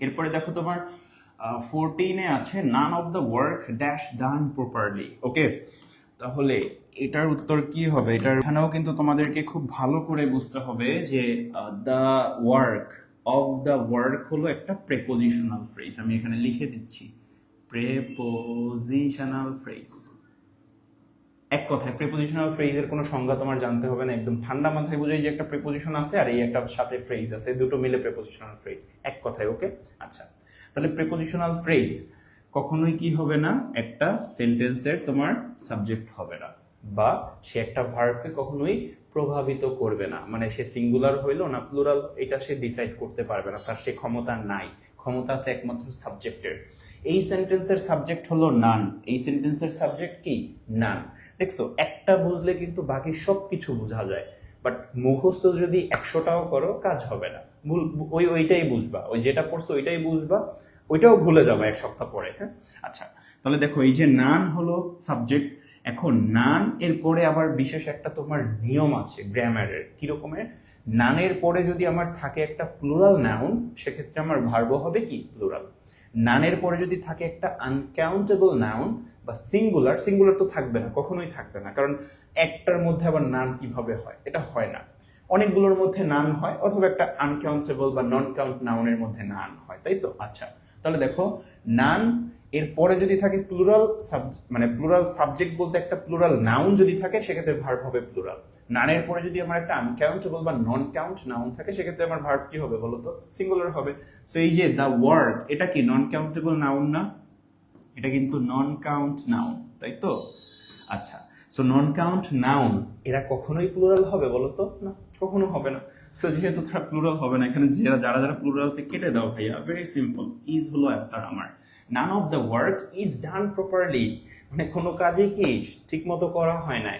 এরপরে দেখো তোমার 14-এ আছে none of the work dash done properly. Okay, তাহলে এটার উত্তর কি হবে? এটার এখানেও কিন্তু তোমাদেরকে খুব ভালো করে বুঝতে হবে যে the work of the work হলো একটা প্রেপোজিশনাল ফ্রেজ। আমি এখানে লিখে দিচ্ছি, প্রেপোজিশনাল ফ্রেজ। এক কথায় প্রেপোজিশনাল ফ্রেজের কোনো সংজ্ঞা তোমার জানতে হবে না, একদম ঠান্ডা মাথায় বুঝাই যে একটা প্রেপোজিশন আছে আর এই একটা সাথে ফ্রেজ আছে, দুটো মিলে প্রেপোজিশনাল ফ্রেজ, এক কথায়। ওকে, আচ্ছা, তাহলে প্রেপোজিশনাল ফ্রেজ কখনোই কি হবে না, একটা সেন্টেন্সের তোমার সাবজেক্ট হবে না, বা সে একটা ভার্বকে কখনোই প্রভাবিত করবে না, মানে সে সিঙ্গুলার হইলো না প্লুরাল এটা সে ডিসাইড করতে পারবে না, তার সে ক্ষমতা নাই, ক্ষমতা আছে একমাত্র সাবজেক্টের। এই সেন্টেন্সের সাবজেক্ট হলো নান, এই সেন্টেন্সের সাবজেক্ট কি? নান। দেখছো, একটা বুঝলে কিন্তু বাকি সব কিছু বোঝা যায়, বাট মুখস্থ যদি 100টাও করো কাজ হবে না, ওইটাই বুঝবা, ওই যেটা পড়ছো ওইটাই বুঝবা, ওইটাও ভুলে যাবে এক সপ্তাহ পরে। হ্যাঁ, আচ্ছা, তাহলে দেখো এই যে নান হলো সাবজেক্ট। এখন নান এর পরে আবার বিশেষ একটা তোমার নিয়ম আছে গ্রামারের। কিরকমের? নানের পরে যদি আমার থাকে একটা প্লুরাল নাউন, সেক্ষেত্রে আমার ভার্ব হবে কি? প্লুরাল। নানের পরে যদি থাকে একটা আনকাউন্টেবল নাউন বা সিঙ্গুলার, সিঙ্গুলার তো থাকবে না, কখনোই থাকবে না, কারণ একটার মধ্যে আবার নান কিভাবে হয়? এটা হয় না। অনেকগুলোর মধ্যে নান হয়, অথবা একটা আনকাউন্টেবল বা নন কাউন্ট নাউনের মধ্যে নান হয়, তাই তো? আচ্ছা, তাহলে দেখো নান এর পরে যদি থাকে প্লুরাল মানে প্লুরাল সাবজেক্ট বলতে একটা প্লুরাল নাউন যদি থাকে, সেক্ষেত্রে ভার্ব হবে প্লুরাল। নানের পরে যদি আমার একটা আনকাউন্টেবল বা নন কাউন্ট নাউন থাকে, সেক্ষেত্রে আমার ভার্ব কি হবে বলো তো? সিঙ্গুলার হবে। সো এই যে দ্য ওয়ার্ক, এটা কি নন কাউন্টেবল নাউন না? এটা কিন্তু নন কাউন্ট নাউন, তাই তো? আচ্ছা, সো নন কাউন্ট নাউন এরা কখনোই প্লুরাল হবে বলো তো? না, কখনো হবে না। সো যেহেতু তারা প্লুরাল হবে না, এখানে যারা যারা যারা প্লুরাল আছে কেটে দাও ভাইয়া, ভেরি সিম্পল, ইজ হলো অ্যান্সার আমার। নান of the work is done properly, মানে কোনো কাজে কি ঠিক মতো করা হয় না।